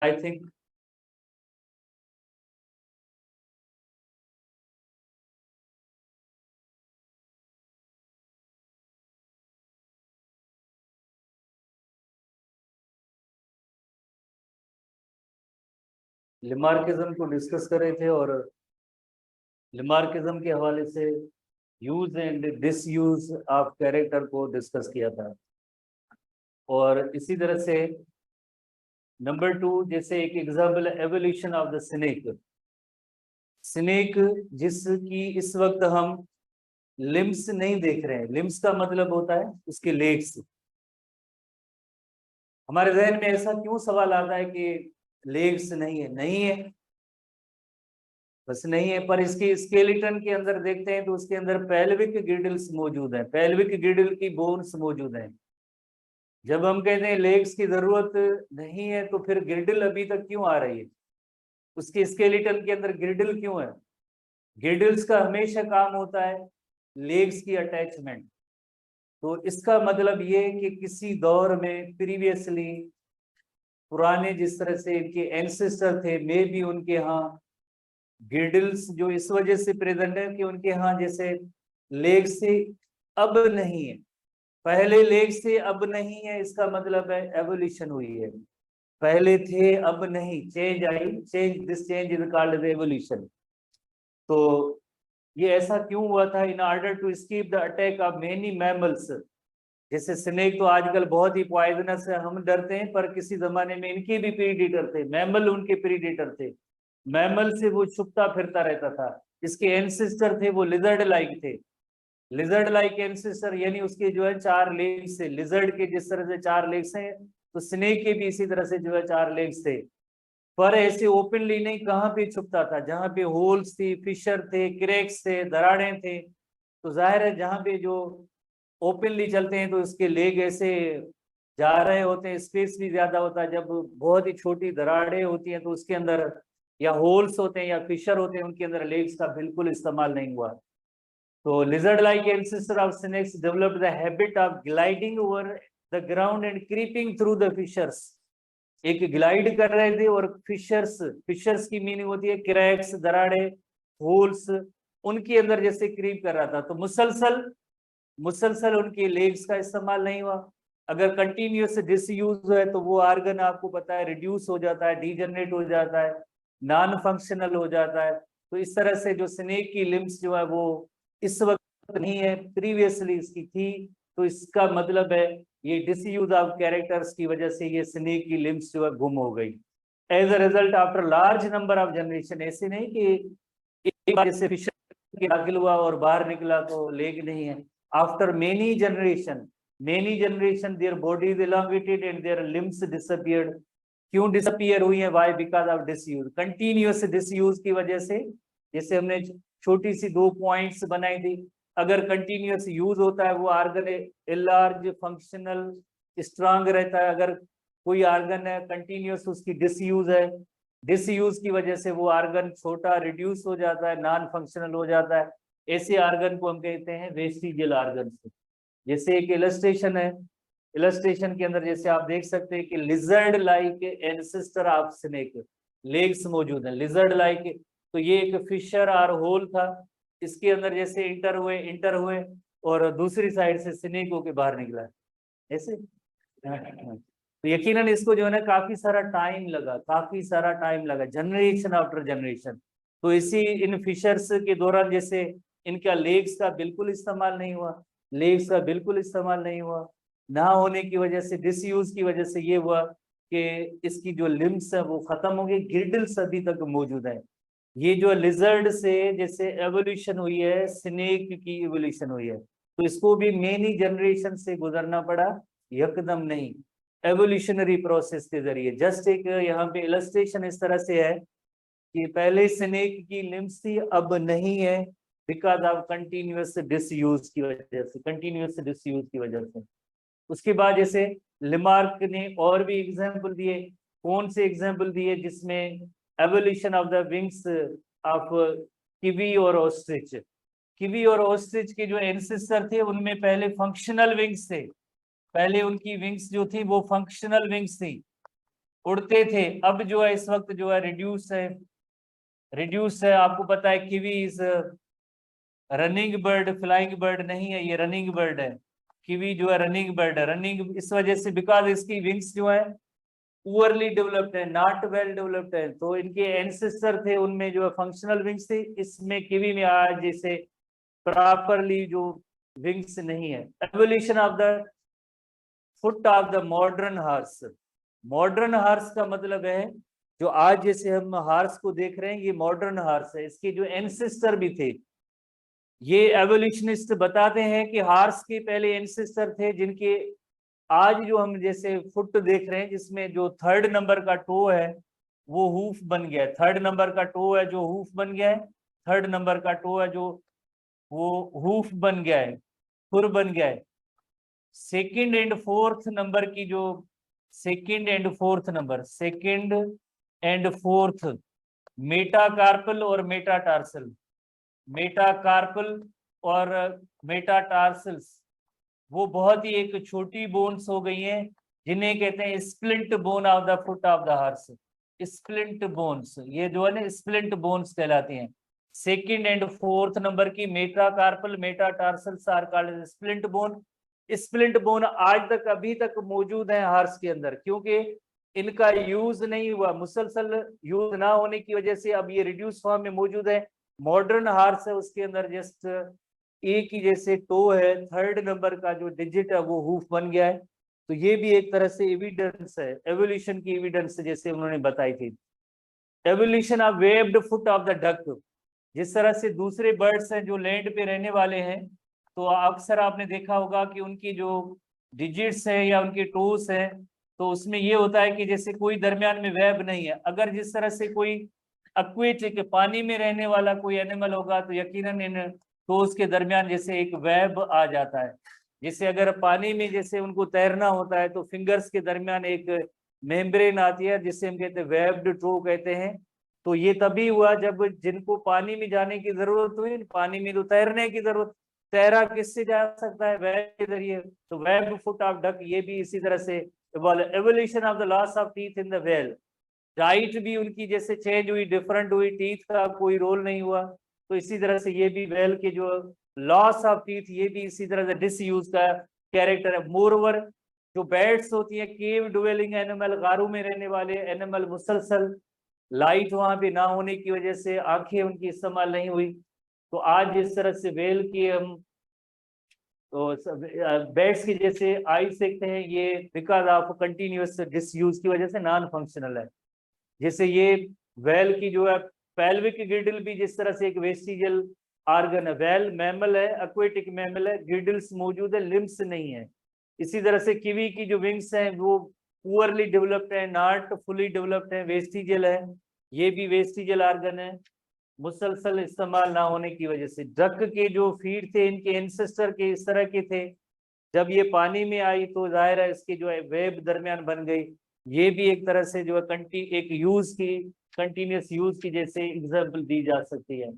I think लिमार्किज्म को discuss कर रहे थे और लिमार्किज्म के हवाले से use and disuse of character को डिस्कस किया था। और इसी तरह से नंबर 2, जैसे एक example evolution of the snake. Snake जिसकी इस वक्त हम लिम्स नहीं देख रहे हैं, लिम्स का मतलब होता है उसके लेग्स। हमारे जहन में ऐसा क्यों सवाल आता है कि लेग्स नहीं है? नहीं है, बस नहीं है। पर इसके स्केलेटन के अंदर देखते हैं तो उसके अंदर पेल्विक गिल्डल्स मौजूद हैं, पेल्विक गिल्डल की बोन्स मौजूद हैं। जब हम कहते हैं लेग्स की जरूरत नहीं है तो फिर गिल्डल अभी तक क्यों आ रही है? उसके स्केलेटन के अंदर गिल्डल क्यों है? गिल्डल्स का हमेशा काम होता है लेग्स की अटैचमेंट। तो इसका मतलब ये कि किसी दौर में प्रीवियसली पुराने जिस तरह से इनके एंसेस्टर थे, मे भी उनके यहाँ गिल्डल्स जो इस वजह से प्रेजेंट है कि उनके यहाँ जैसे लेग से अब नहीं है, पहले लेग से अब नहीं है, इसका मतलब है एवोल्यूशन हुई है। पहले थे अब नहीं, चेंज आई, change, this change is called evolution. तो ये ऐसा क्यों हुआ था? In order to escape the attack of many mammals. जैसे स्नेक तो आजकल बहुत ही पॉइजनस है, हम डरते हैं, पर किसी जमाने में इनके भी प्रीडेटर थे, मैमल उनके प्रीडेटर थे। मैमल से वो छुपता फिरता रहता था। इसके एंसेस्टर थे वो लिजर्ड लाइक थे, लिजर्ड लाइक एंसेस्टर, यानी उसके जो है 4 लेग्स थे। लिजर्ड के जिस तरह से 4 लेग्स हैं तो स्नेक के भी इसी तरह से जो है 4 लेग्स थे। पर ऐसे ओपनली नहीं, कहाँ पे छुपता था? जहाँ पे होल्स थी, फिशर थे, क्रैक्स थे, दरारें थे। तो जाहिर है जहाँ पे जो ओपनली चलते हैं तो उसके लेग ऐसे जा रहे होते हैं, स्पेस भी ज्यादा होता है। जब बहुत ही छोटी दरारें होती हैं तो उसके अंदर या होल्स होते हैं या फिशर होते हैं, उनके अंदर लेग्स का बिल्कुल इस्तेमाल नहीं हुआ। तो lizard like ancestor of snakes developed the habit of gliding over the ground and creeping through the fissures। एक ग्लाइड कर रहे थे और फिशर्स, फिशर्स की मीनिंग होती है क्रैक्स, दराड़े, होल्स, उनके अंदर जैसे क्रीप कर रहा था। तो मुसलसल मुसलसल उनके लेग्स का इस्तेमाल नहीं हुआ। अगर कंटिन्यूस डिसयूज है तो वो आर्गन आपको पता है रिड्यूस हो जाता है, डीजनरेट हो जाता है, नॉन फंक्शनल हो जाता है। तो इस तरह से जो स्नेक की लिम्स जो है वो इस वक्त नहीं है, प्रीवियसली इसकी थी। तो इसका मतलब है ये डिसयूज ऑफ कैरेक्टर्स की वजह से ये स्नेक की लिम्स जो है गुम हो गई। As a result after large number of generation, ऐसे नहीं कि एक बार जैसे फिशर दाखिल हुआ और बाहर निकला तो लेग नहीं है। After many generation their body is elongated and their limbs disappeared। क्यों डिसअपियर हुई है? Why? Because of disuse, continuous disuse की वजह से। जैसे हमने छोटी सी 2 पॉइंट्स बनाई थी, अगर कंटिन्यूअस यूज होता है वो आर्गन लार्ज, फंक्शनल, स्ट्रांग रहता है। अगर कोई आर्गन है कंटिन्यूअस उसकी डिसयूज है, डिसयूज की वजह से वो आर्गन छोटा, रिड्यूस हो जाता है, नॉन फंक्शनल हो जाता है। ऐसे आर्गन को हम कहते हैं वेस्टिजियल आर्गन। जैसे एक इलस्ट्रेशन है, इलस्ट्रेशन के अंदर जैसे आप देख सकते हैं कि lizard like ancestor of snake, legs मौजूद है लिजर्ड लाइक। तो ये एक फिशर और होल था, इसके अंदर जैसे इंटर हुए और दूसरी साइड से स्नेक होके बाहर निकला ऐसे। तो यकीनन इसको जो है ना काफी सारा टाइम लगा, काफी सारा टाइम लगा, जनरेशन आफ्टर जनरेशन। तो इसी इन फिशर्स के दौरान जैसे इनका लेग्स का बिल्कुल इस्तेमाल नहीं हुआ, लेग्स का बिल्कुल इस्तेमाल नहीं हुआ ना होने की वजह से, डिसयूज की वजह से ये हुआ कि इसकी जो लिम्स है वो खत्म हो गई, गिल्डल्स अभी तक मौजूद है। ये जो लिजर्ड से जैसे एवोल्यूशन हुई है, स्नेक की एवोल्यूशन हुई है, तो इसको भी मेनी जनरेशन से गुजरना पड़ा, यकदम नहीं, एवोल्यूशनरी प्रोसेस के जरिए। जस्ट एक यहाँ पे इलस्ट्रेशन इस तरह से है कि पहले स्नेक की लिम्स थी, अब नहीं है, बिकॉज ऑफ कंटिन्यूअस डिसयूज की वजह से, कंटिन्यूअस डिसयूज की वजह से। उसके बाद जैसे लिमार्क ने और भी एग्जाम्पल दिए। कौन से एग्जाम्पल दिए? जिसमें evolution of the wings of kiwi और ऑस्ट्रिच। किवी और ऑस्ट्रिच के जो एंसेस्टर थे उनमें पहले फंक्शनल विंग्स थे, पहले उनकी विंग्स जो थी वो फंक्शनल विंग्स थी, उड़ते थे, अब जो है इस वक्त जो है रिड्यूस है, रिड्यूस है। आपको पता है kiwi is running bird, flying bird नहीं है, ये रनिंग बर्ड है। किवी जो है रनिंग बर्ड है, रनिंग इस वजह से बिकॉज इसकी विंग्स जो है पुअरली डेवलप्ड है, नॉट वेल डेवलप्ड है। तो इनके एंसेस्टर थे उनमें जो है फंक्शनल विंग्स थे, इसमें किवी में आज जैसे प्रॉपरली जो विंग्स नहीं है। Evolution of the foot of the modern horse. Modern horse का मतलब है जो आज जैसे हम हार्स को देख रहे हैं ये मॉडर्न हार्स है, इसके जो एंसेस्टर भी थे। ये एवोल्यूशनिस्ट बताते हैं कि हार्स के पहले एंसेस्टर थे जिनके आज जो हम जैसे फुट देख रहे हैं जिसमें जो 3rd नंबर का टो है वो हूफ बन गया है, 3rd नंबर का टो है जो हूफ बन गया है, 3rd नंबर का टो है जो वो हूफ बन गया है, खुर बन गया है। 2nd एंड 4th नंबर की जो 2nd and 4th number, 2nd and 4th metacarpal और मेटाटार्सल, मेटाकार्पल और मेटाटार्सल्स वो बहुत ही एक छोटी बोन्स हो गई हैं जिन्हें कहते हैं splint bone of the foot of the horse. Splint bones, ये जो है ना स्प्लिंट बोन्स कहलाती हैं। 2nd एंड 4th नंबर की metacarpal metatarsals are called splint bone. Splint bone आज तक अभी तक मौजूद है हॉर्स के अंदर, क्योंकि इनका यूज नहीं हुआ, मुसलसल यूज ना होने की वजह से अब ये रिड्यूस फॉर्म में मौजूद है। मॉडर्न हॉर्स है उसके अंदर जस्ट एक ही जैसे टो है, 3rd नंबर का जो डिजिट है वो हूफ बन गया है। तो ये भी एक तरह से एविडेंस है, एवोल्यूशन की एविडेंस जैसे उन्होंने बताई थी। Evolution of webbed foot of the duck. जिस तरह से दूसरे बर्ड्स हैं जो लैंड पे रहने वाले हैं, तो अक्सर आपने देखा होगा कि उनकी जो डिजिट्स है या उनके टोस है, तो उसमें ये होता है कि जैसे कोई दरमियान में वेब नहीं है। अगर जिस तरह से कोई एक्वेटिक पानी में रहने वाला कोई एनिमल होगा तो यकीनन इन टोस के दरमियान जैसे एक वेब आ जाता है। जैसे अगर पानी में जैसे उनको तैरना होता है तो फिंगर्स के दरमियान एक मेम्ब्रेन आती है जिसे हम कहते हैं वेब्ड टो कहते हैं। तो ये तभी हुआ जब जिनको पानी में जाने की जरूरत हुई, पानी में तो तैरने की जरूरत, तैरा किससे जा सकता है, वेब के जरिए। तो वेब फुट ऑफ डक ये भी इसी तरह से evolution of the loss of teeth in the well. Diet भी उनकी जैसे चेंज हुई, डिफरेंट हुई, टीथ का कोई रोल नहीं हुआ। तो इसी तरह से ये भी वेल के जो लॉस ऑफ टीथ ये भी इसी तरह से डिसयूज का कैरेक्टर है। मोरओवर जो बैट्स होती है केव डुवेलिंग एनिमल, गारों में रहने वाले एनिमल, मुसलसल लाइट वहां पे ना होने की वजह से आंखें उनकी इस्तेमाल नहीं हुई। तो आज जिस तरह से वेल की हम तो बैट्स की जैसे आई देखते हैं, ये बिकॉज ऑफ कंटिन्यूअस डिसयूज की वजह से नॉन फंक्शनल है। जैसे ये वेल की जो है पेल्विक गिल्डल भी जिस तरह से एक वेस्टिजियल आर्गन है, वेल मैमल है, एक्वेटिक मैमल है, गिल्डल्स मौजूद है, लिम्स नहीं है। इसी तरह से किवी की जो विंग्स हैं वो पुअरली डेवलप्ड है, नॉट फुली डेवलप्ड है, वेस्टिजियल है, ये भी वेस्टिजियल आर्गन है, मुसलसल इस्तेमाल ना होने की वजह से। डक के जो फीट थे इनके एंसेस्टर के इस तरह के थे, जब ये पानी में आई तो जाहिर है इसके जो है वेब दरमियान बन गई। ये भी एक तरह से जो है एक यूज की कंटिन्यूस यूज की जैसे एग्जाम्पल दी जा सकती है।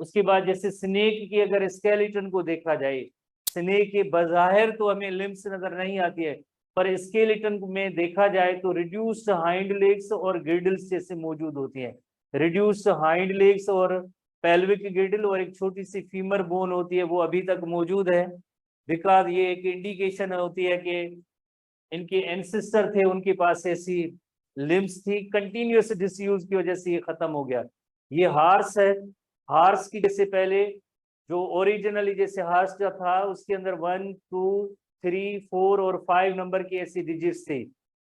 उसके बाद जैसे स्नेक की अगर स्केलेटन को देखा जाए, स्नेक के बज़ाहिर तो हमें लिम्स नजर नहीं आती है, पर स्केलेटन में देखा जाए तो रिड्यूस्ड हाइंड लेग्स और गिर्डल्स जैसे मौजूद होती है। रिड्यूस्ड हाइंड लेग्स और पेल्विक गिर्डल और एक छोटी सी फीमर बोन होती है, वो अभी तक मौजूद है। बिकॉज ये एक इंडिकेशन होती है कि इनके एंसेस्टर थे, उनके पास ऐसी लिम्स थी, कंटिन्यूअस डिसयूज की वजह से ये खत्म हो गया। ये हार्स है, हार्स की जैसे पहले जो ओरिजिनली जैसे हार्स जो था उसके अंदर 1 2 3 4 और 5 नंबर की ऐसी डिजिट्स थी।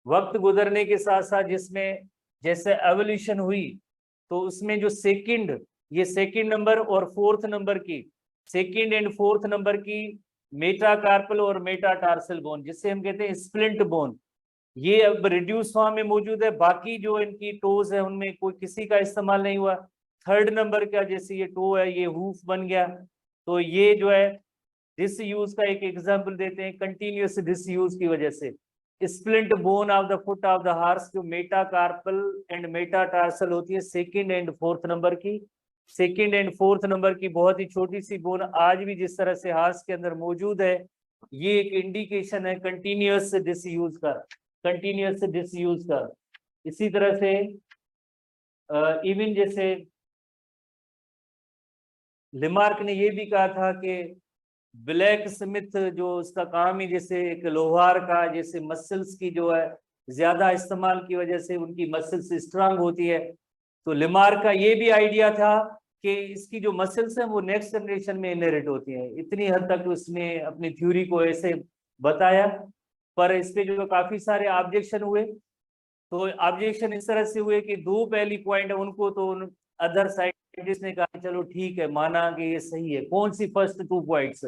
वक्त गुजरने के साथ साथ जिसमें जैसे एवोल्यूशन हुई तो उसमें जो सेकंड, ये सेकंड नंबर और 4th नंबर की, 2nd एंड 4th नंबर की मेटाकार्पल और मेटाटार्सल बोन जिसे हम कहते हैं स्प्लिंट बोन, ये अब रिड्यूस फॉर्म में मौजूद है। बाकी जो इनकी टोज है उनमें कोई किसी का इस्तेमाल नहीं हुआ। 3rd नंबर का जैसे ये टो है ये हूफ बन गया। तो ये जो है डिसयूज का एक एग्जांपल देते हैं, कंटिन्यूअस डिसयूज की वजह से। Splint bone of the foot of the horse जो मेटाकार्पल एंड मेटाटार्सल होती है 2nd एंड 4th नंबर की, 2nd एंड 4th नंबर की बहुत ही छोटी सी बोन आज भी जिस तरह से हार्स के अंदर मौजूद है, ये एक इंडिकेशन है कंटिन्यूअस डिसयूज का, कंटिन्यूअस डिसयूज का। इसी तरह से इवन जैसे लिमार्क ने ये भी कहा था कि ब्लैक स्मिथ जो उसका काम ही जैसे एक लोहार का, जैसे मसल्स की जो है ज्यादा इस्तेमाल की वजह से उनकी मसल्स स्ट्रांग होती है। तो लिमार्क का ये भी आइडिया था कि इसकी जो मसल्स हैं वो नेक्स्ट जनरेशन में इनहेरिट होती हैं। इतनी हद तक उसने अपनी थ्योरी को ऐसे बताया, पर इस पे जो काफी सारे ऑब्जेक्शन हुए। तो ऑब्जेक्शन इस तरह से हुए कि दो पहली पॉइंट है उनको तो अदर साइंटिस्ट ने कहा चलो ठीक है, माना कि ये सही है। कौन सी first two points?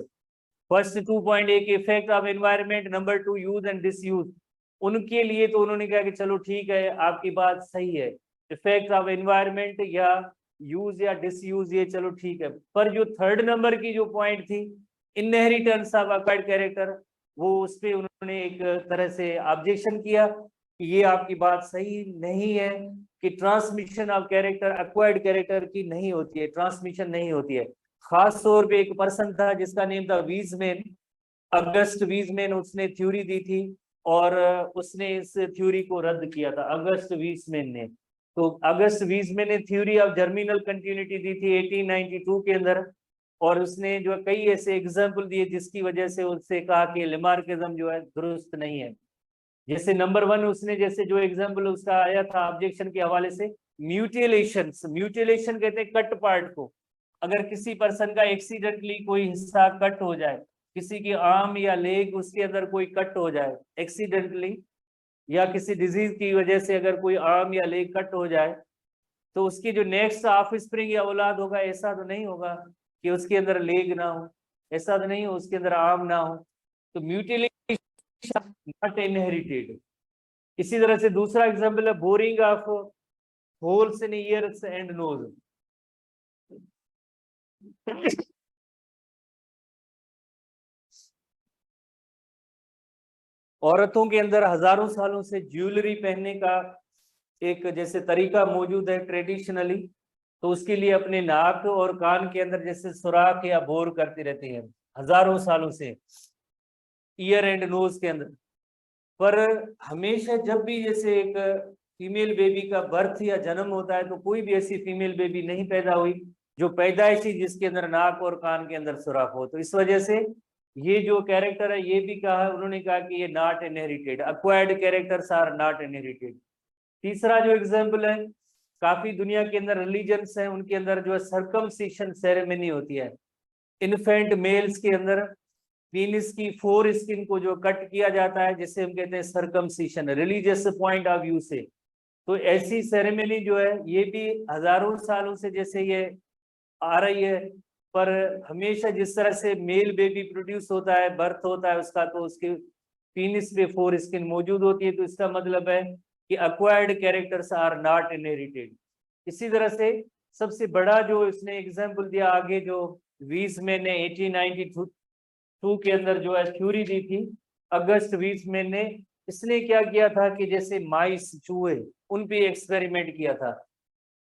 First two point, एक effect of environment, number two use and disuse. उनके लिए तो उन्होंने कहा कि चलो ठीक है, आपकी बात सही है, इफेक्ट ऑफ एनवायरनमेंट या यूज या डिसयूज ये चलो ठीक है। पर जो थर्ड नंबर की जो पॉइंट थी, इनहेरिटेंस ऑफ अक्वायर्ड कैरेक्टर, वो उस पर उन्होंने एक तरह से ऑब्जेक्शन किया कि ये आपकी बात सही नहीं है कि transmission of character acquired character की नहीं होती है, ट्रांसमिशन नहीं होती है। खास तौर पे एक पर्सन था जिसका नेम था वीजमैन, अगस्ट वीजमैन, उसने थ्योरी दी थी और उसने इस थ्योरी को रद्द किया था, अगस्ट वीजमैन ने। तो अगस्त वीजमैन ने थ्योरी ऑफ जर्मिनल कंटिन्यूटी दी थी 1892 के अंदर, और उसने जो कई ऐसे एग्जाम्पल दिए जिसकी वजह से उससे कहा कि लिमार्किज्म जो है दुरुस्त नहीं है। जैसे नंबर वन, उसने जैसे जो एग्जाम्पल उसका आया था ऑब्जेक्शन के हवाले से, म्यूटिलेशन। म्यूटिलेशन कहते हैं कट पार्ट को। अगर किसी पर्सन का एक्सीडेंटली कोई हिस्सा कट हो जाए, किसी की आर्म या लेग उसके अंदर कोई कट हो जाए एक्सीडेंटली, या किसी डिजीज की वजह से अगर कोई आर्म या लेग कट हो जाए, तो उसकी जो नेक्स्ट ऑफ स्प्रिंग या औलाद होगा, ऐसा तो नहीं होगा कि उसके अंदर लेग ना हो, ऐसा तो नहीं हो उसके अंदर आर्म ना हो। तो म्यूटिलेशन नॉट इनहेरिटेड। इसी तरह से दूसरा एग्जाम्पल है boring of holes in ears and nose. औरतों के अंदर हजारों सालों से ज्वेलरी पहनने का एक जैसे तरीका मौजूद है ट्रेडिशनली, तो उसके लिए अपने नाक और कान के अंदर जैसे सुराख या बोर करती रहती है हजारों सालों से, ईयर एंड नोज के अंदर। पर हमेशा जब भी जैसे एक फीमेल बेबी का बर्थ या जन्म होता है, तो कोई भी ऐसी फीमेल बेबी नहीं पैदा हुई जो पैदाइशी जिसके अंदर नाक और कान के अंदर सुराख हो। तो इस वजह से ये जो कैरेक्टर है, ये भी कहा उन्होंने कहा कि ये not inherited, acquired characters are not inherited. तीसरा जो एग्जाम्पल है, काफी दुनिया के अंदर रिलीजन्स हैं, उनके अंदर जो है सर्कमसिशन सेरेमनी होती है। इन्फेंट मेल्स के अंदर पीनिस की फोर स्किन को जो कट किया जाता है, जिसे हम कहते हैं सर्कमसिशन, रिलीजियस पॉइंट ऑफ व्यू से। तो ऐसी सेरेमनी जो है ये भी हजारों सालों से जैसे ये आ रही है। पर हमेशा जिस तरह से मेल बेबी प्रोड्यूस होता है, बर्थ होता है उसका, तो उसके पीनिस पे फोर स्किन मौजूद होती है। तो इसका मतलब है कि acquired characters are not inherited. इसी तरह से सबसे बड़ा जो इसने एग्जाम्पल दिया आगे, जो वीजमैन ने 1892 के अंदर जो है थ्योरी दी थी, अगस्त वीजमैन ने, इसने क्या किया था कि जैसे माइस, चूहे, उन पे एक्सपेरिमेंट किया था।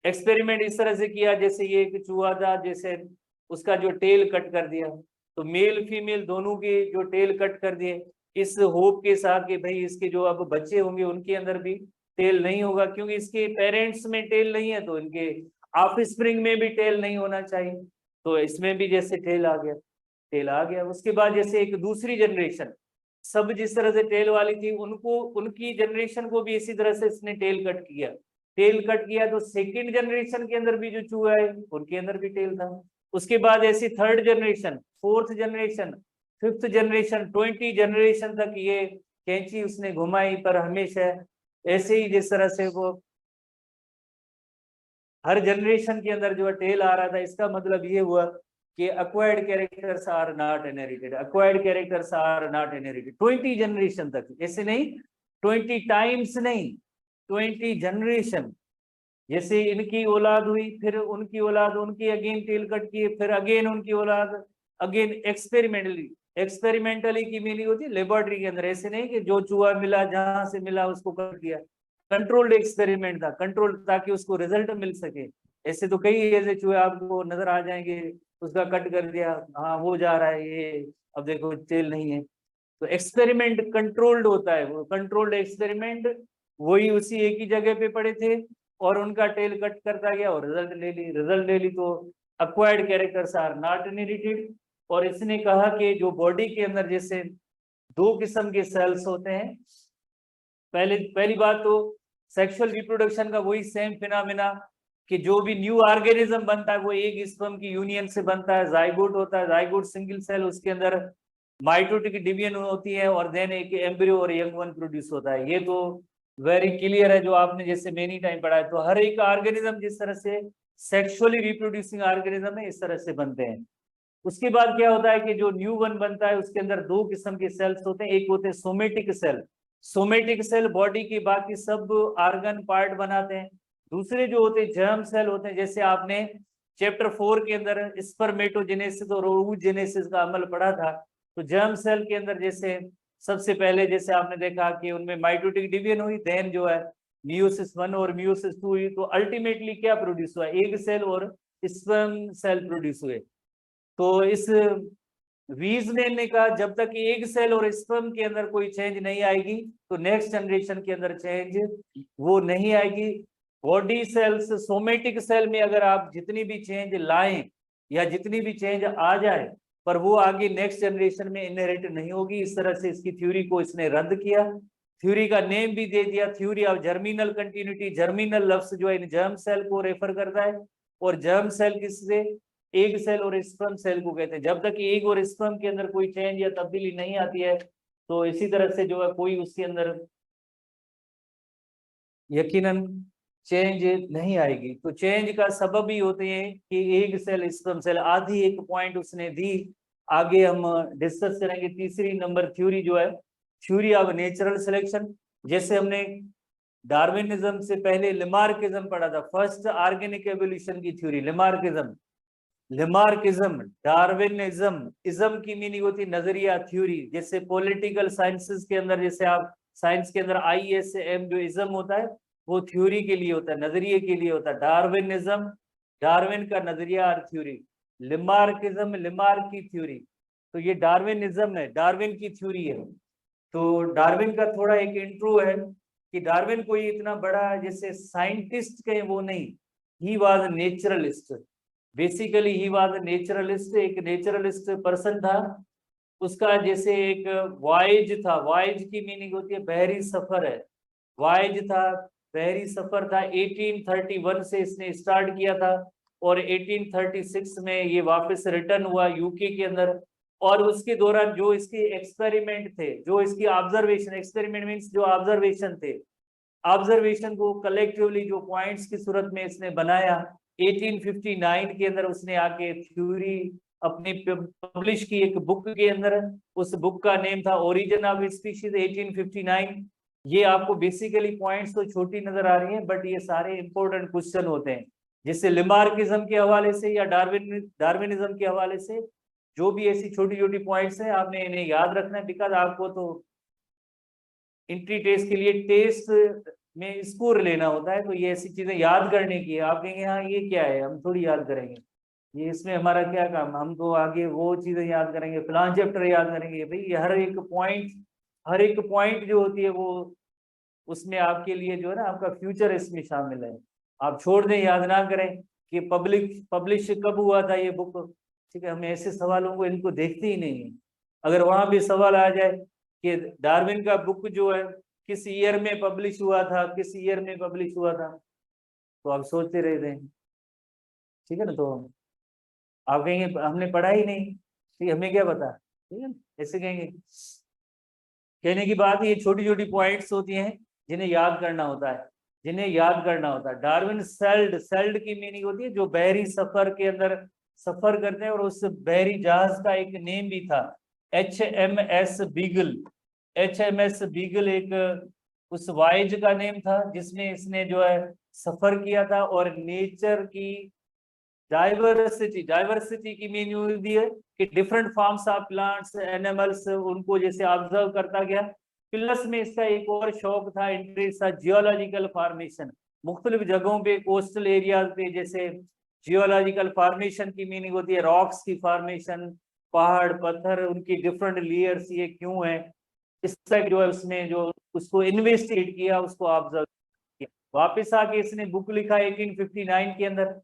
एक्सपेरिमेंट इस तरह से किया जैसे ये एक चूहा था, जैसे उसका जो टेल कट कर दिया, तो मेल फीमेल दोनों के जो टेल कट कर दिए, इस होप के साथ कि भाई इसके जो अब बच्चे होंगे उनके अंदर भी टेल नहीं होगा, क्योंकि इसके पेरेंट्स में टेल नहीं है तो इनके ऑफ स्प्रिंग में भी टेल नहीं होना चाहिए। तो इसमें भी जैसे टेल आ गया, टेल आ गया। उसके बाद जैसे एक दूसरी जनरेशन, सब जिस तरह से टेल वाली थी, उनको उनकी जनरेशन को भी इसी तरह से इसने टेल कट किया। टेल कट किया तो सेकंड जनरेशन के अंदर भी जो चूहा है उनके अंदर भी टेल था। उसके बाद ऐसी third generation, fourth generation, fifth generation, 20 generation तक ये कैंची उसने घुमाई, पर हमेशा ऐसे ही जिस तरह से वो हर जनरेशन के अंदर जो टेल आ रहा था। इसका मतलब ये हुआ कि acquired characters are not inherited, acquired characters are not inherited 20 generation तक। ऐसे नहीं 20 टाइम्स नहीं, 20 जनरेशन। जैसे इनकी औलाद हुई, फिर उनकी औलाद, उनकी अगेन टेल कट किए, फिर अगेन उनकी औलाद, अगेन एक्सपेरिमेंटली। एक्सपेरिमेंटली की मीनिंग होती है लेबोरेटरी के अंदर, ऐसे नहीं कि जो चूहा मिला जहां से मिला उसको कट किया। कंट्रोल्ड एक्सपेरिमेंट था, कंट्रोल, ताकि उसको रिजल्ट मिल सके। ऐसे तो कई ऐसे चूहे आपको नजर आ जाएंगे, उसका कट कर दिया, हाँ हो जा रहा है ये, अब देखो टेल नहीं है। तो एक्सपेरिमेंट कंट्रोल्ड होता है, वो कंट्रोल्ड एक्सपेरिमेंट वही उसी एक ही जगह पे पड़े थे और उनका टेल कट करता गया और रिजल्ट ले ली। तो acquired characters are not inherited. और इसने कहा कि जो बॉडी के अंदर जैसे दो किस्म के सेल्स होते हैं, पहली बात तो सेक्सुअल रिप्रोडक्शन का वही सेम फिनोमेना कि जो भी न्यू ऑर्गेनिज्म बनता है वो एक स्पर्म की यूनियन से बनता है, जाइगोट होता है, जाइगोट सिंगल सेल, उसके अंदर माइटोटिक डिवीजन होती है और देन एक एम्ब्रियो और यंग वन प्रोड्यूस होता है। ये तो वेरी क्लियर है जो आपने जैसे मेनी टाइम पढ़ा है। तो हर एक ऑर्गेनिज्म जिस तरह से सेक्सुअली रिप्रोड्यूसिंग ऑर्गेनिज्म है इस तरह से बनते हैं। उसके बाद क्या होता है कि जो न्यू वन बनता है उसके अंदर दो किस्म के सेल्स होते हैं, एक होते हैं somatic cell, somatic cell body के बाकी सब ऑर्गन पार्ट बनाते हैं। दूसरे जो होते हैं जर्म सेल होते हैं, जैसे आपने चैप्टर 4 के अंदर स्पर्मेटोजेनेसिस और ओवोजेनेसिस का अमल पढ़ा था। तो जर्म सेल के अंदर जैसे सबसे पहले जैसे आपने देखा कि उनमें माइटोटिक डिवीजन हुई, देन जो है मियोसिस 1 और मियोसिस 2 हुई, तो अल्टीमेटली क्या प्रोड्यूस हुआ, एग सेल और स्पर्म सेल प्रोड्यूस हुए। तो इस वीजनेल ने कहा जब तक एग सेल और स्पर्म के अंदर कोई चेंज नहीं आएगी तो नेक्स्ट जनरेशन के अंदर चेंज वो नहीं आएगी। बॉडी सेल्स सोमेटिक सेल में अगर आप जितनी भी चेंज लाएं या जितनी भी चेंज आ जाए पर वो आगे नेक्स्ट जनरेशन में इनहेरिट नहीं होगी। इस तरह से इसकी थ्योरी को इसने रद्द किया। थ्योरी का नेम भी दे दिया theory of germinal continuity. Germinal लफ्ज जो है इन जर्म सेल को रेफर करता है और जर्म सेल किससे, एग सेल और स्पर्म सेल को कहते हैं। जब तक एग और स्पर्म के अंदर कोई चेंज या तब्दीली नहीं आती है तो इसी तरह से जो है कोई उसके अंदर यकीनन चेंज नहीं आएगी। तो चेंज का सबब ही होते हैं कि एग सेल स्पर्म सेल। आधी एक पॉइंट उसने दी, आगे हम डिस्कस करेंगे। तीसरी नंबर थ्योरी जो है थ्योरी ऑफ नेचुरल सिलेक्शन। जैसे हमने डार्विनिज्म से पहले लिमार्किज्म पढ़ा था, फर्स्ट ऑर्गेनिक एवोल्यूशन की थ्योरी लिमार्किज्म। लिमार्किज्म, डार्विनिज्म, इज्म की मीनिंग होती है नजरिया, थ्योरी। जैसे पॉलिटिकल साइंसेस के अंदर जैसे आप साइंस के अंदर ISM जो इज्म होता है वो थ्योरी के लिए होता है, नजरिए के लिए होता है। डार्विनिज्म डार्विन का नजरिया और थ्योरी, लिमार्किज्म लिमार्क की थ्योरी। तो ये डार्विनिज्म है, डार्विन की थ्योरी है। तो डार्विन का थोड़ा एक इंट्रो है कि डार्विन कोई इतना बड़ा जैसे साइंटिस्ट कहे वो नहीं, he was naturalist. Basically he was naturalist, एक नेचुरलिस्ट पर्सन था। उसका जैसे एक वॉयज था, वॉयज की मीनिंग होती है बहरी सफर है, वॉयज था, बहरी सफर था। 1831 से इसने स्टार्ट किया था और 1836 में ये वापस रिटर्न हुआ यूके के अंदर। और उसके दौरान जो इसके एक्सपेरिमेंट थे, जो इसकी ऑब्जर्वेशन, एक्सपेरिमेंट मीन्स जो ऑब्जर्वेशन थे, ऑब्जर्वेशन को कलेक्टिवली जो पॉइंट्स की सूरत में इसने बनाया। 1859 के अंदर उसने आके थ्योरी अपनी पब्लिश की एक बुक के अंदर। उस बुक का नेम था ओरिजिन ऑफ स्पीशीज 1859। ये आपको बेसिकली पॉइंट्स तो छोटी नजर आ रही हैं बट ये सारे इंपॉर्टेंट क्वेश्चन होते हैं। जैसे लिमार्किज्म के हवाले से या डार्विनिज्म के हवाले से जो भी ऐसी छोटी छोटी पॉइंट्स हैं आपने इन्हें याद रखना है, बिकॉज आपको तो एंट्री टेस्ट के लिए टेस्ट में स्कोर लेना होता है। तो ये ऐसी चीजें याद करने की है। आप कहेंगे हाँ ये क्या है, हम थोड़ी याद करेंगे, ये इसमें हमारा क्या काम, हम तो आगे वो चीजें याद करेंगे, फलां चैप्टर याद करेंगे। भाई ये हर एक पॉइंट जो होती है वो उसमें आपके लिए जो है ना आपका फ्यूचर इसमें शामिल है। आप छोड़ दें, याद ना करें कि पब्लिश कब हुआ था ये बुक, ठीक है। हम ऐसे सवालों को इनको देखते ही नहीं है। अगर वहां भी सवाल आ जाए कि डार्विन का बुक जो है किस ईयर में पब्लिश हुआ था, किस ईयर में पब्लिश हुआ था, तो आप सोचते रहते हैं, ठीक है ना। तो आप कहेंगे हमने पढ़ा ही नहीं, ठीक है, हमें क्या पता, ठीक है, ऐसे कहेंगे। कहने की बात ये छोटी छोटी पॉइंट्स होती हैं जिन्हें याद करना होता है, जिन्हें याद करना होता है। डार्विन सेल्ड की मीनिंग होती है जो बहरी सफर के अंदर सफर करते हैं। और उस बहरी जहाज का एक नेम भी था HMS बीगल। HMS बीगल एक उस वाइज का नेम था जिसमें इसने जो है सफर किया था। और नेचर की डाइवर्सिटी की मीनिंग होती है कि different forms of plants animals उनको जैसे ऑब्जर्व करता गया। प्लस में इसका एक और शौक था, इंटरेस्ट था जियोलॉजिकल फॉर्मेशन। मुख्तलिफ जगहों पे कोस्टल एरियाज पे जैसे जियोलॉजिकल फॉर्मेशन की मीनिंग होती है रॉक्स की फॉर्मेशन, पहाड़ पत्थर उनकी डिफरेंट लेयर्स ये क्यों है। इस तरह जो है उसने जो उसको इन्वेस्टिगेट किया, उसको ऑब्जर्व किया। वापस आके इसने बुक लिखा 1859 के अंदर।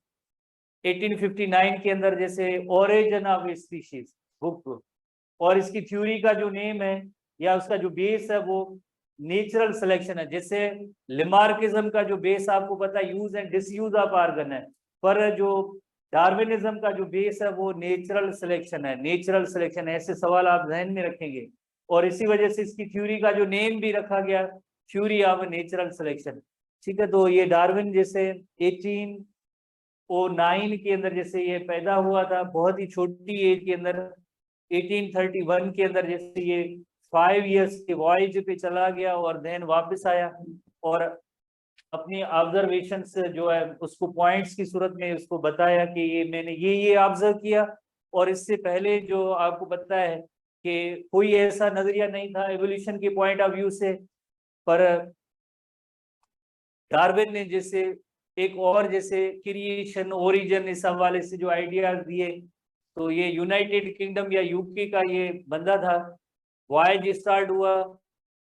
1859 के अंदर जैसे ओरिजिन ऑफ स्पीशीज बुक, और इसकी थ्योरी का जो नेम है या उसका जो बेस है वो नेचुरल सिलेक्शन है। जैसे लिमार्किज्म का जो बेस आपको पता है use and disuse of organ है, पर जो डार्विनिज्म का जो बेस है वो नेचुरल सिलेक्शन है। नेचुरल सिलेक्शन है, ऐसे सवाल आप ध्यान में रखेंगे। और इसी वजह से इसकी थ्योरी का जो नेम भी रखा गया थ्योरी ऑफ नेचुरल सिलेक्शन। ठीक है, तो ये डार्विन जैसे 1809 के अंदर जैसे ये पैदा हुआ था, बहुत ही छोटी एज के अंदर। 1831 के अंदर जैसे ये 5 इयर्स के वॉयज पे चला गया और देन वापस आया और अपनी ऑब्जर्वेशन से जो है उसको पॉइंट्स की सूरत में उसको बताया कि ये मैंने ये ऑब्जर्व किया। और इससे पहले जो आपको पता है कि कोई ऐसा नजरिया नहीं था एवोल्यूशन के पॉइंट ऑफ व्यू से, पर डार्विन ने जैसे एक और जैसे क्रिएशन ओरिजिन इस हवाले से जो आइडियाज दिए, तो ये यूनाइटेड किंगडम या यूके का ये बंदा था। वॉयज स्टार्ट हुआ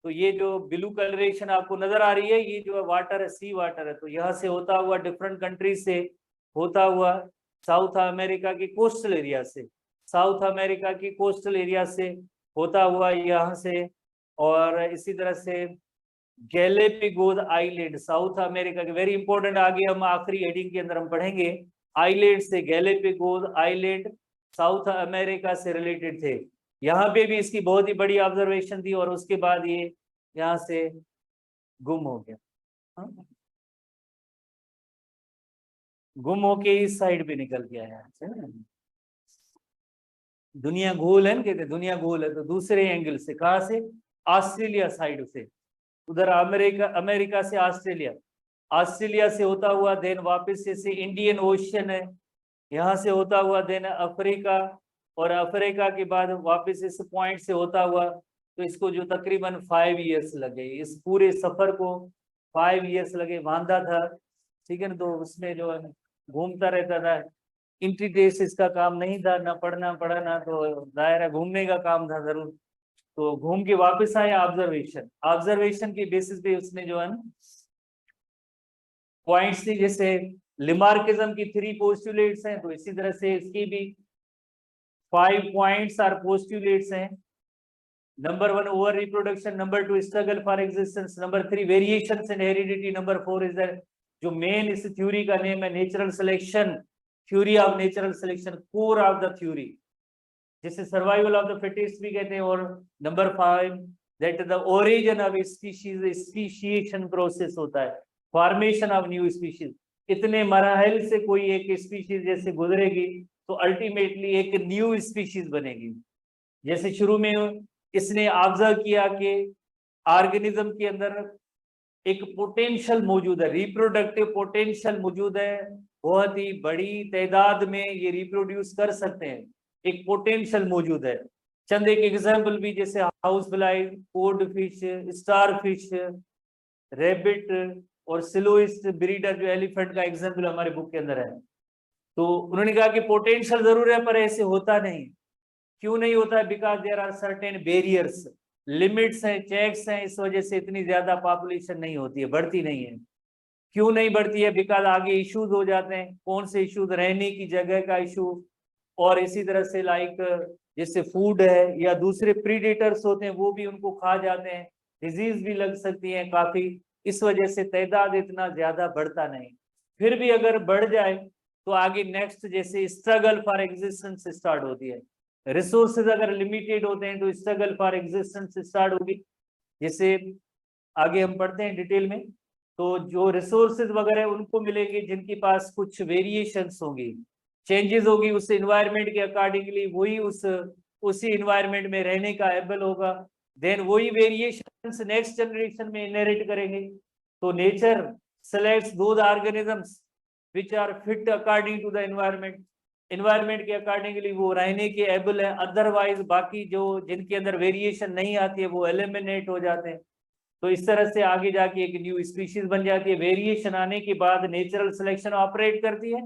तो ये जो ब्लू कलरेशन आपको नजर आ रही है ये जो वाटर है सी वाटर है, तो यहाँ से होता हुआ डिफरेंट कंट्रीज से होता हुआ साउथ अमेरिका के कोस्टल एरिया से, साउथ अमेरिका की कोस्टल एरिया से होता हुआ यहाँ से, और इसी तरह से गैलेपेगोस आइलैंड साउथ अमेरिका के वेरी इंपॉर्टेंट, आगे हम आखिरी हेडिंग के अंदर हम पढ़ेंगे। आइलैंड से गैलेपेगोस आइलैंड साउथ अमेरिका से रिलेटेड थे। यहाँ पे भी इसकी बहुत ही बड़ी ऑब्जर्वेशन थी और उसके बाद ये यहाँ से गुम हो गया। गुम होके इस साइड पे निकल गया है। दुनिया गोल है ना, कहते दुनिया गोल है, तो दूसरे एंगल से कहा से ऑस्ट्रेलिया साइड से, उधर अमेरिका से ऑस्ट्रेलिया, ऑस्ट्रेलिया से होता हुआ देन वापस से इंडियन ओशियन है, यहाँ से होता हुआ देन अफ्रीका, और अफ्रीका के बाद वापस इस पॉइंट से होता हुआ, तो इसको जो तकरीबन 5 इयर्स लगे, इस पूरे सफर को 5 इयर्स लगे, बांधा था। ठीक है ना, तो उसमें जो है घूमता रहता था। इंटीडेस इसका काम नहीं था, ना पढ़ना पढ़ाना, तो दायरा घूमने का काम था जरूर। तो घूम के वापस आया ऑब्जर्वेशन, ऑब्जर्वेशन के बेसिस पे उसने जो है ना पॉइंट्स थी, जैसे लिमार्किज्म की 3 पोस्टुलेट्स हैं, तो इसी तरह से इसकी भी 5 पॉइंट्स आर पोस्टुलेट्स हैं। Number 1 over reproduction, number 2 struggle for existence, number 3 variations in heredity, number 4 is the जो मेन इस थ्योरी का नेम है natural selection, theory of natural selection, core of the theory, जिसे सर्वाइवल ऑफ द फिटेस्ट भी कहते हैं। और number 5 that the origin of species, speciation process होता है, फॉर्मेशन ऑफ न्यू स्पीशीज। इतने मराहल से कोई एक स्पीशीज जैसे गुजरेगी तो अल्टीमेटली एक न्यू स्पीशीज बनेगी। जैसे शुरू में इसने ऑब्जर्व किया कि ऑर्गेनिज्म के अंदर एक पोटेंशियल मौजूद है, रिप्रोडक्टिव पोटेंशियल मौजूद है, बहुत ही बड़ी तादाद में ये रिप्रोड्यूस कर सकते हैं, एक पोटेंशियल मौजूद है। चंद एक एग्जाम्पल भी, जैसे house fly, code fish, star fish, rebate और सिलोइस्ट ब्रीडर जो एलिफेंट का एग्जाम्पल हमारे बुक के अंदर है। तो उन्होंने कहा कि पोटेंशियल जरूर है पर ऐसे होता नहीं। क्यों नहीं होता है? Because there are certain barriers, limits हैं, चेक्स हैं, इस वजह से इतनी ज्यादा पॉपुलेशन नहीं होती है, बढ़ती नहीं है। क्यों नहीं बढ़ती है? बिकॉज आगे इश्यूज हो जाते हैं। कौन से इश्यूज? रहने की जगह का इशू, और इसी तरह से लाइक जैसे फूड है या दूसरे प्रीडेटर्स होते हैं वो भी उनको खा जाते हैं, डिजीज भी लग सकती है काफी, इस वजह से तादाद इतना ज्यादा बढ़ता नहीं। फिर भी अगर बढ़ जाए तो आगे नेक्स्ट जैसे स्ट्रगल फॉर एग्जिस्टेंस स्टार्ट होती है। रिसोर्सेज अगर लिमिटेड होते हैं तो स्ट्रगल फॉर एग्जिस्टेंस स्टार्ट होगी। जैसे आगे हम पढ़ते हैं डिटेल में, तो जो रिसोर्सेज वगैरह उनको मिलेंगे जिनके पास कुछ वेरिएशंस होंगी, चेंजेस होगी उस एनवायरनमेंट के अकॉर्डिंगली, वही उसी एनवायरनमेंट में रहने का एबल होगा, देन वही वेरिएशंस नेक्स्ट जनरेशन में इनहेरिट करेंगे। तो nature selects those organisms which are fit according to the environment, environment के अकॉर्डिंगली वो रहने के एबल है, अदरवाइज बाकी जो जिनके अंदर वेरिएशन नहीं आती है वो एलिमिनेट हो जाते हैं। तो इस तरह से आगे जाके एक न्यू स्पीशीज बन जाती है। वेरिएशन आने के बाद नेचुरल सिलेक्शन ऑपरेट करती है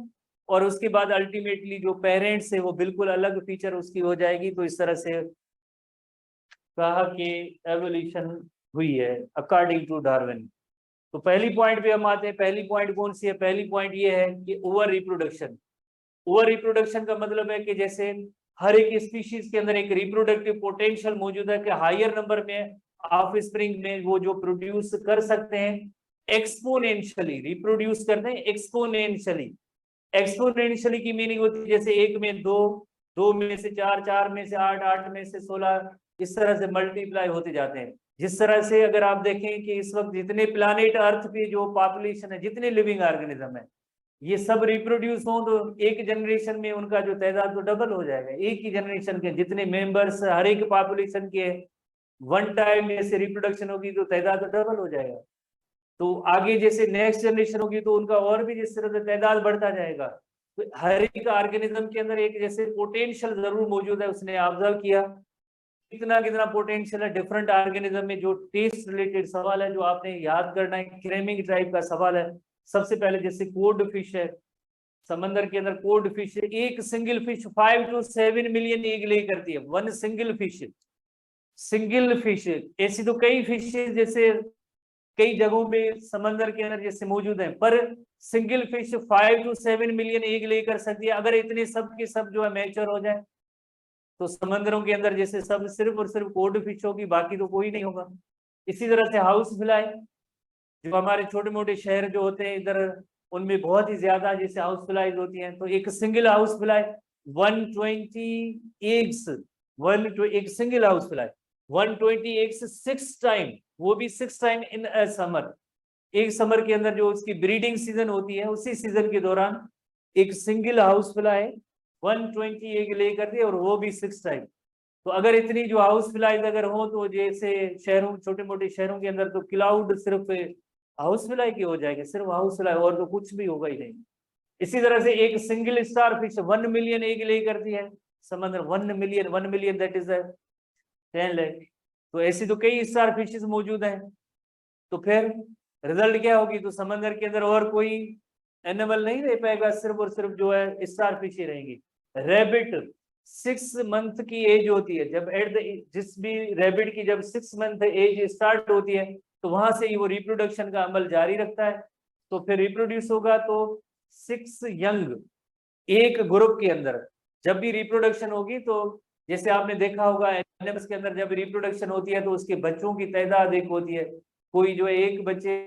और उसके बाद अल्टीमेटली जो पेरेंट्स है वो बिल्कुल अलग फीचर उसकी हो जाएगी। तो इस तरह से कहा कि एवोल्यूशन हुई है अकॉर्डिंग टू डार्विन। तो पहली पॉइंट पे हम आते हैं। पहली पॉइंट कौन सी है? पहली पॉइंट ये है कि ओवर रिप्रोडक्शन। ओवर रिप्रोडक्शन का मतलब है कि जैसे हर एक स्पीशीज के अंदर एक रिप्रोडक्टिव पोटेंशियल मौजूद है कि हायर नंबर में ऑफ स्प्रिंग में वो जो प्रोड्यूस कर सकते हैं एक्सपोनेंशियली, रिप्रोड्यूस करते हैं एक्सपोनेंशियली। एक्सपोनेंशियली की मीनिंग होती है जैसे एक में दो, दो में से चार, चार में से आठ, आठ में से 16, इस तरह से मल्टीप्लाई होते जाते हैं। जिस तरह से अगर आप देखें कि इस वक्त जितने प्लानिट अर्थ पे जो पॉपुलेशन है, जितने लिविंग ऑर्गेनिज्म है, ये सब रिप्रोड्यूस हो तो एक जनरेशन में उनका जो तादाद तो डबल हो जाएगा। एक ही जनरेशन के जितने मेंबर्स हर एक पॉपुलेशन के वन टाइम में से रिप्रोडक्शन होगी तो तादाद तो डबल हो जाएगा। तो आगे जैसे नेक्स्ट जनरेशन होगी तो उनका और भी जिस तरह से तादाद बढ़ता जाएगा। तो हर एक ऑर्गेनिज्म के अंदर एक जैसे पोटेंशियल जरूर मौजूद है। उसने ऑब्जर्व किया कितना कितना पोटेंशियल है डिफरेंट ऑर्गेनिज्म में। जो टेस्ट रिलेटेड सवाल है जो आपने याद करना है, क्रेमिंग टाइप का सवाल है। सबसे पहले जैसे कोड फिश है, समंदर के अंदर कोड फिश है, एक single fish 5 to 7 million egg ले करती है। One single fish, single fish. ऐसी तो कई फिशेज जैसे कई जगहों पे समंदर के अंदर जैसे मौजूद है, पर single fish 5 to 7 million egg ले कर सकती है। अगर इतने सब के सब जो है मैच्योर हो जाए तो समंदरों के अंदर जैसे सब सिर्फ और सिर्फ कोड फिश होगी, बाकी तो कोई नहीं होगा। इसी तरह से हाउस फ्लाई, जो हमारे छोटे मोटे शहर जो होते हैं इधर, उनमें बहुत ही ज्यादा जैसे हाउस फ्लाईज होती हैं। तो एक सिंगल हाउस फ्लाई 120 एग्स, एक single house fly 120 eggs 6 time, वो भी 6 टाइम इन अ समर। एक समर के अंदर जो उसकी ब्रीडिंग सीजन होती है उसी सीजन के दौरान एक सिंगल हाउस फ्लाई 120 एग ले करती है, और वो भी 6 टाइम। तो अगर इतनी जो हाउस फ्लाईज अगर हो तो जैसे शहरों, छोटे मोटे शहरों के अंदर तो क्लाउड सिर्फ हाउस फ्लाई की हो जाएगी, सिर्फ हाउस फ्लाई, और तो कुछ भी होगा ही नहीं। इसी तरह से एक single star fish 1 million egg ले करती है समंदर। 1 million, 1 million that is 10 lakh. तो ऐसी तो कई स्टार फिशेस मौजूद हैं। तो फिर रिजल्ट क्या होगी? तो समंदर के अंदर और कोई एनिमल नहीं रह पाएगा, सिर्फ और सिर्फ जो है स्टार फिश ही रहेंगी। रैबिट 6 मंथ की एज होती है जब जिस भी रैबिट की जब 6 मंथ एज स्टार्ट होती है तो वहां से ही वो रिप्रोडक्शन का अमल जारी रखता है। तो फिर रिप्रोड्यूस होगा तो 6 यंग एक ग्रुप के अंदर जब भी रिप्रोडक्शन होगी, तो जैसे आपने देखा होगा एनिमल्स के अंदर जब रिप्रोडक्शन होती है तो उसके बच्चों की तादाद एक होती है। कोई जो है एक बच्चे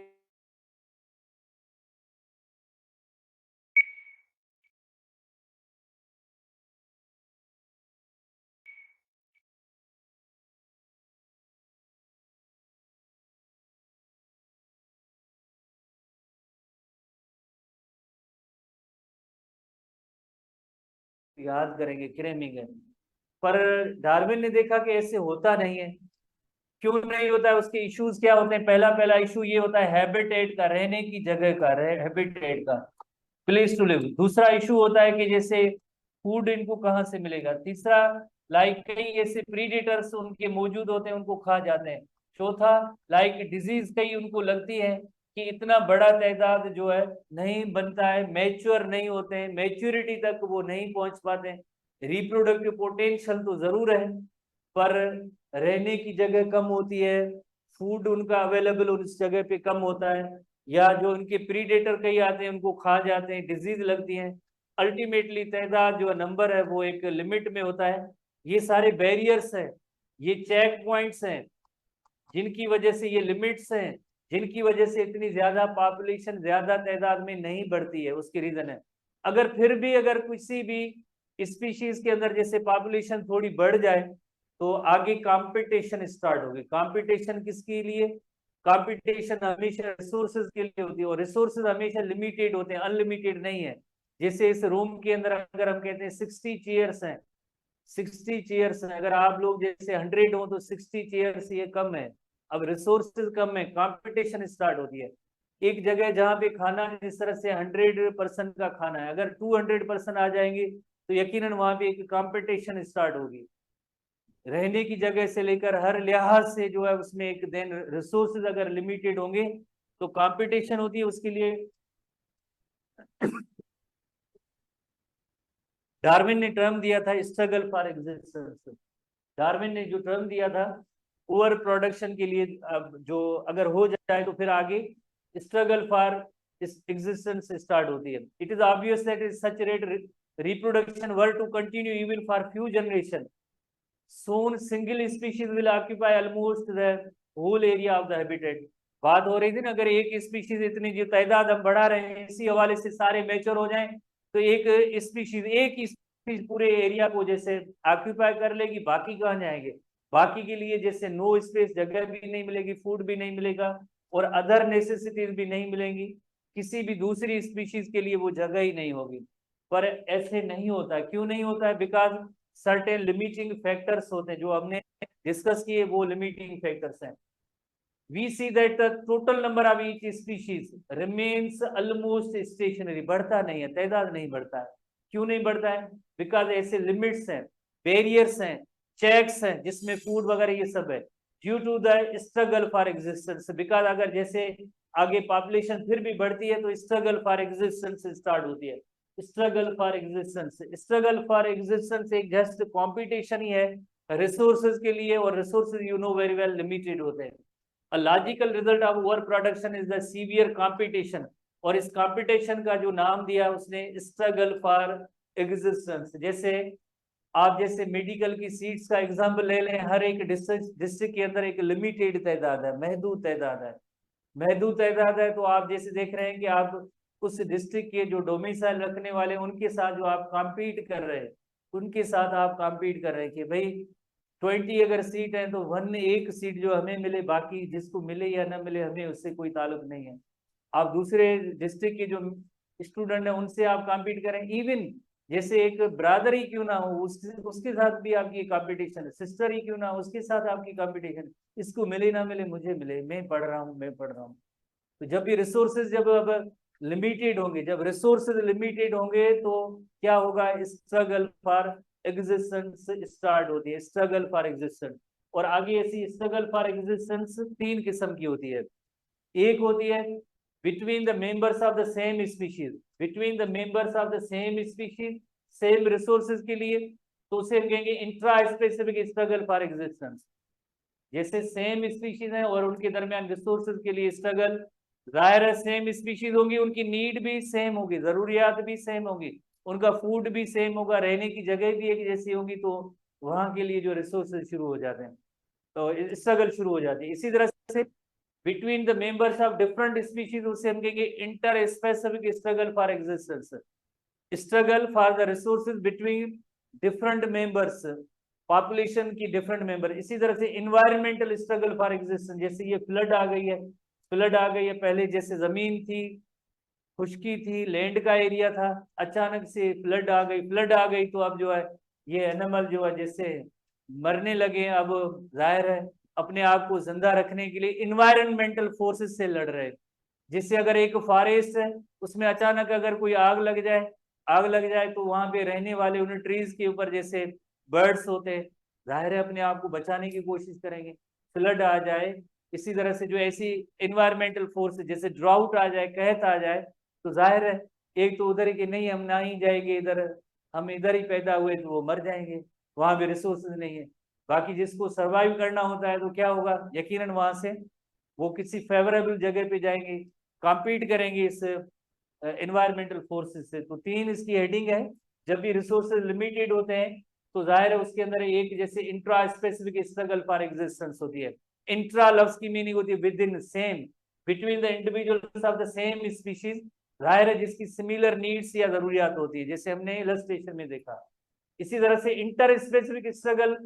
याद करेंगे क्रेमिंग है। पर डार्विन ने देखा कि ऐसे होता नहीं है। क्यों नहीं होता है? उसके इश्यूज क्या होते हैं? पहला पहला इशू ये होता है हैबिटेट का, रहने की जगह का, हैबिटेट का, प्लेस टू लिव। दूसरा इशू होता है कि जैसे फूड इनको कहाँ से मिलेगा। तीसरा, लाइक कई ऐसे प्रीडेटर्स उनके मौजूद होते हैं, उनको खा जाते हैं। चौथा, लाइक डिजीज कई उनको लगती है कि इतना बड़ा तादाद जो है नहीं बनता है, मैच्योर नहीं होते हैं, मैच्योरिटी तक वो नहीं पहुंच पाते हैं। रिप्रोडक्टिव पोटेंशियल तो जरूर है, पर रहने की जगह कम होती है, फूड उनका अवेलेबल उस जगह पे कम होता है, या जो उनके प्रीडेटर कई आते हैं उनको खा जाते हैं, डिजीज लगती है। अल्टीमेटली तादाद जो नंबर है वो एक लिमिट में होता है। ये सारे बैरियर्स हैं, ये चेक पॉइंट्स हैं, जिनकी वजह से ये लिमिट्स हैं, जिनकी वजह से इतनी ज्यादा पॉपुलेशन ज्यादा तादाद में नहीं बढ़ती है। उसकी रीजन है अगर फिर भी अगर किसी भी स्पीशीज के अंदर जैसे पॉपुलेशन थोड़ी बढ़ जाए तो आगे कंपटीशन स्टार्ट होगी। कंपटीशन किसके लिए? कंपटीशन हमेशा रिसोर्सेज के लिए होती है, और रिसोर्सेज हमेशा लिमिटेड होते हैं, अनलिमिटेड नहीं है। जैसे इस रूम के अंदर अगर हम कहते हैं 60 चेयर्स हैं, 60 चेयर्स हैं, अगर आप लोग जैसे 100 हो तो 60 चेयर्स ये कम है। अब रिसोर्सेज कम है, कंपटीशन स्टार्ट होती है। एक जगह जहाँ पे खाना जिस तरह से 100 पर्सन का खाना है, अगर 200 पर्सन आ जाएंगे तो यकीनन वहां पे एक कंपटीशन स्टार्ट होगी। रहने की जगह से लेकर हर लिहाज से जो है उसमें एक देन रिसोर्सेज अगर लिमिटेड होंगे तो कंपटीशन होती है उसके लिए। डार्विन ने टर्म दिया था स्ट्रगल फॉर एग्जिस्टेंस। डार्विन ने जो टर्म दिया था ओवर प्रोडक्शन के लिए जो अगर हो जाए तो फिर आगे स्ट्रगल फॉर existence स्टार्ट होती है. It is obvious that at such rate reproduction were to continue even for few generation, soon single species will occupy almost the whole area of the habitat. बात हो रही थी ना, अगर एक species इतनी जो तादाद हम बढ़ा रहे हैं इसी हवाले से सारे मैच्योर हो जाएं तो एक स्पीशीज पूरे एरिया को जैसे ऑक्यूपाई कर लेगी, बाकी कहाँ जाएंगे? बाकी के लिए जैसे नो स्पेस, जगह भी नहीं मिलेगी, फूड भी नहीं मिलेगा और अदर नेसेसिटीज भी नहीं मिलेंगी, किसी भी दूसरी स्पीशीज के लिए वो जगह ही नहीं होगी. पर ऐसे नहीं होता. क्यों नहीं होता है? बिकॉज सर्टेन लिमिटिंग फैक्टर्स होते हैं जो हमने डिस्कस किए, वो लिमिटिंग फैक्टर्स हैं. We see that the total number of each species remains almost stationary. बढ़ता नहीं है, तादाद नहीं बढ़ता है. क्यों नहीं बढ़ता है? बिकॉज ऐसे लिमिट्स हैं, बैरियर्स हैं, चेक्स हैं जिसमें फूड वगैरह ये सब है. Due to the struggle for existence. Because अगर जैसे आगे पॉपुलेशन फिर भी बढ़ती है तो स्ट्रगल फॉर एग्जिस्टेंस स्टार्ट होती है. Struggle for existence, struggle for existence एक जस्ट कॉम्पिटिशन ही है रिसोर्सेज के लिए, और resources you know very well limited होते हैं. A logical result of overproduction is the severe competition. और इस कंपटीशन का जो नाम दिया उसने स्ट्रगल फॉर एग्जिस्टेंस. जैसे आप जैसे मेडिकल की सीट्स का एग्जांपल ले लें, हर एक डिस्ट्रिक्ट के अंदर एक लिमिटेड तादाद है, महदूद तादाद है. महदूद तादाद है तो आप जैसे देख रहे हैं कि आप उस डिस्ट्रिक्ट के जो डोमिसाइल रखने वाले उनके साथ जो आप कॉम्पीट कर रहे हैं, उनके साथ आप कॉम्पीट कर रहे हैं कि भाई 20 अगर सीट है तो 1 एक सीट जो हमें मिले, बाकी जिसको मिले या ना मिले हमें उससे कोई ताल्लुक नहीं है. आप दूसरे डिस्ट्रिक्ट के जो स्टूडेंट हैं उनसे आप कॉम्पीट करें. इवन जैसे एक ब्रदर ही क्यों ना हो उसके साथ भी आपकी कंपटीशन है, सिस्टर ही क्यों ना हो उसके साथ आपकी कंपटीशन. इसको मिले ना मिले मुझे मिले, मैं पढ़ रहा हूँ, मैं पढ़ रहा हूँ. तो जब भी रिसोर्सेज जब अब लिमिटेड होंगे, जब रिसोर्सेज लिमिटेड होंगे तो क्या होगा? स्ट्रगल फॉर एग्जिस्टेंस स्टार्ट होती है. Struggle for existence. और आगे ऐसी स्ट्रगल फॉर एग्जिस्टेंस 3 किस्म की होती है. एक होती है between the members of the same species, between the members of the same species, same resources के लिए, तो उसे हम कहेंगे intra specific struggle for existence. जैसे सेम स्पीशीज है और उनके दरमियान रिसोर्सेज के लिए स्ट्रगल. जाहिर है सेम स्पीशीज होंगी, उनकी नीड भी सेम होगी, जरूरियात भी सेम होगी, उनका फूड भी सेम होगा, रहने की जगह भी एक जैसी होगी, तो वहां के लिए जो रिसोर्सेज शुरू हो जाते हैं तो स्ट्रगल शुरू हो जाती है. इसी तरह से between the members of different species उसे हम कहेंगे inter specific struggle for existence. Struggle for the resources between different members, population की डिफरेंट मेंबर. इसी तरह से इन्वायरमेंटल स्ट्रगल फॉर एग्जिस्टेंस. जैसे ये फ्लड आ गई है, फ्लड आ गई है, पहले जैसे जमीन थी, खुशकी थी, लैंड का एरिया था, अचानक से फ्लड आ गई. फ्लड आ गई तो अब जो है ये एनिमल जो है जैसे मरने लगे. अब जाहिर है अपने आप को जिंदा रखने के लिए इन्वायरमेंटल फोर्सेस से लड़ रहे. जिससे अगर एक फॉरेस्ट है उसमें अचानक अगर कोई आग लग जाए, आग लग जाए तो वहां पे रहने वाले उन ट्रीज के ऊपर जैसे बर्ड्स होते हैं, जाहिर है अपने आप को बचाने की कोशिश करेंगे. फ्लड आ जाए, इसी तरह से जो ऐसी इन्वायरमेंटल फोर्स जैसे ड्राउट आ जाए, कहत आ जाए, तो जाहिर है एक तो उधर की नहीं, हम ना ही जाएंगे इधर, हम इधर ही पैदा हुए तो वो मर जाएंगे, वहां पे रिसोर्सेज नहीं है. बाकी जिसको सरवाइव करना होता है तो क्या होगा? यकीनन वहां से वो किसी फेवरेबल जगह पे जाएंगे, कॉम्पीट करेंगे इस एनवायरमेंटल फोर्सेस से. तो 3 इसकी हेडिंग है. जब भी रिसोर्सेज लिमिटेड होते हैं तो जाहिर है उसके अंदर एक जैसे intra specific struggle for existence होती है. इंट्रा लफ्ज की मीनिंग होती है with in, same, between the individuals of the same species. जाहिर है जिसकी सिमिलर नीड्स या जरूरियात होती है, जैसे हमने इलस्ट्रेशन में देखा. इसी तरह से inter specific struggle,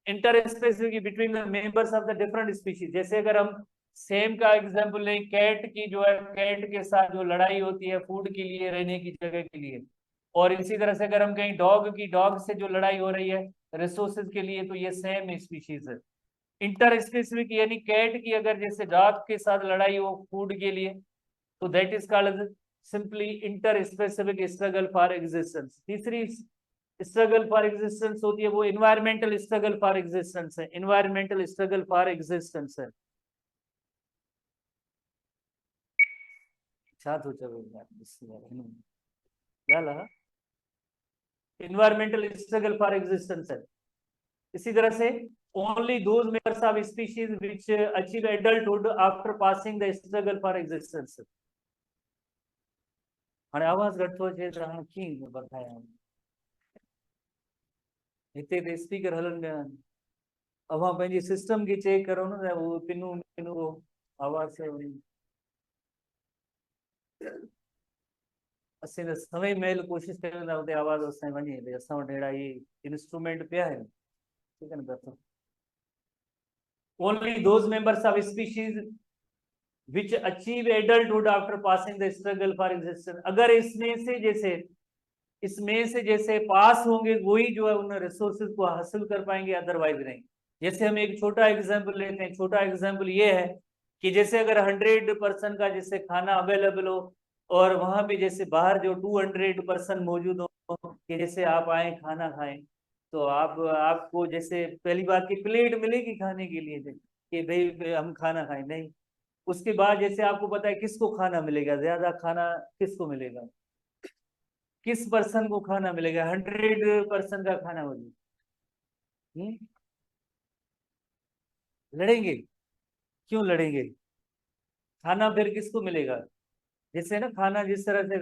inter specific between the members of the different species. जैसे अगर हम सेम का एग्जांपल लें, कैट की जो है, कैट के साथ जो लड़ाई होती है फूड के लिए, रहने की जगह के लिए. और इसी तरह से अगर हम कहीं डॉग की, डॉग से जो लड़ाई हो रही है रिसोर्सेज के लिए, तो ये सेम स्पीशीज है. इंटर स्पेसिफिक यानी कैट की अगर जैसे डॉग के साथ लड़ाई हो फूड के लिए, तो that is called simply inter specific struggle for existence. तीसरी स्ट्रगल फॉर एग्जिस्टेंस होती है वो इन्वायरमेंटल स्ट्रगल फॉर एग्जिस्टेंस है. इन्वायरमेंटल स्ट्रगल फॉर एग्जिस्टेंस है. साथ हो चलो इन्वायरमेंटल स्ट्रगल फॉर एग्जिस्टेंस है. इसी तरह से only those members of species which achieve adulthood after passing the struggle for existence. हाणे आवाज घटो अचे त हाणे कीअं ॿुधायां हिते त स्पीकर हलन पिया अवां पंहिंजी सिस्टम खे चेक करो न त उहो पिनू पिनू आवाज असीं त समय महिल कोशिशि कयूं था हुते आवाज़ असां वञे भई असां वटि अहिड़ा इहे इंस्ट्रूमेंट पिया आहिनि ठीकु आहे न only those members of species which achieve adulthood after passing the struggle for existence. अगर इसमें से जैसे पास होंगे वही जो है उन रिसोर्सेज को हासिल कर पाएंगे, अदरवाइज नहीं। जैसे हम एक छोटा एग्जांपल लेते हैं, छोटा एग्जांपल ये है कि जैसे अगर 100% का जैसे खाना अवेलेबल हो और वहां पे जैसे बाहर जो 200% मौजूद हो कि जैसे आप आए खाना खाएं तो आपको जैसे पहली बात की प्लेट मिलेगी खाने के लिए कि भाई हम खाना खाएं, नहीं। उसके बाद जैसे आपको पता है किसको खाना मिलेगा, ज्यादा खाना किसको मिलेगा, किस पर्सन को खाना मिलेगा, 100% का खाना मिलेगा। लड़ेंगे, क्यों लड़ेंगे? खाना फिर किसको मिलेगा? जैसे ना खाना जिस तरह से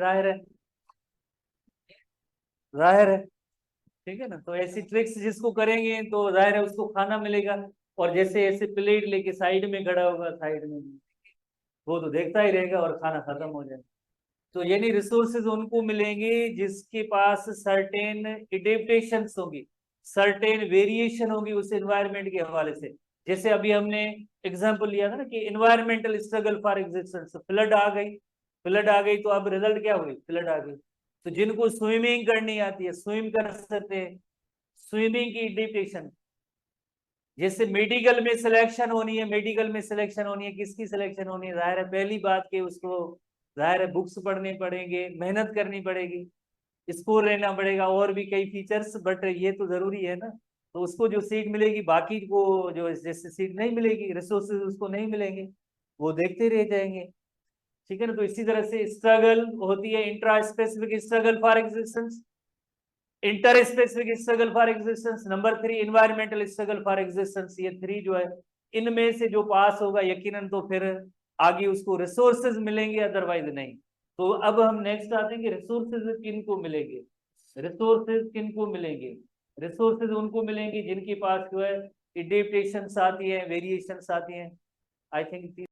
जाहिर है ठीक है ना, तो ऐसी ट्रिक्स जिसको करेंगे तो जाहिर है उसको खाना मिलेगा। और जैसे ऐसे प्लेट लेके साइड में खड़ा होगा, साइड में वो तो देखता ही रहेगा और खाना खत्म हो जाएगा। तो यानी रिसोर्सेज उनको मिलेंगे जिसके पास सर्टेन एडेप्टेशंस होगी, सर्टेन वेरिएशन होगी उस एनवायरनमेंट के हवाले से। जैसे अभी हमने एग्जांपल लिया था ना कि environmental struggle for existence, flood आ गई तो अब रिजल्ट क्या हुई, फ्लड आ गई। तो जिनको स्विमिंग करनी आती है स्विम कर सकते हैं, स्विमिंग की एडेप्टेशन। जैसे मेडिकल में सिलेक्शन होनी है, किसकी सिलेक्शन होनी है? जाहिर है पहली बात कि उसको जाहिर है बुक्स पढ़ने पड़ेंगे, मेहनत करनी पड़ेगी, स्कोर लेना पड़ेगा और भी कई फीचर्स, बट ये तो जरूरी है ना। तो उसको जो सीट मिलेगी, बाकी को जो जैसे सीट नहीं मिलेगी, रिसोर्सेज उसको नहीं मिलेंगे, वो देखते रह जाएंगे। ठीक है ना। तो इसी तरह से स्ट्रगल होती है, intra specific struggle for existence, inter specific struggle for existence, number 3 environmental struggle for existence. ये 3 जो है इनमें से जो पास होगा यकीनन तो फिर आगे उसको रिसोर्सेज मिलेंगे, अदरवाइज नहीं। तो अब हम नेक्स्ट आते हैं कि रिसोर्सेज किनको मिलेंगे। रिसोर्सेज उनको मिलेंगे जिनके पास जो है एडेप्टेशंस आती है, वेरिएशंस आती हैं। I think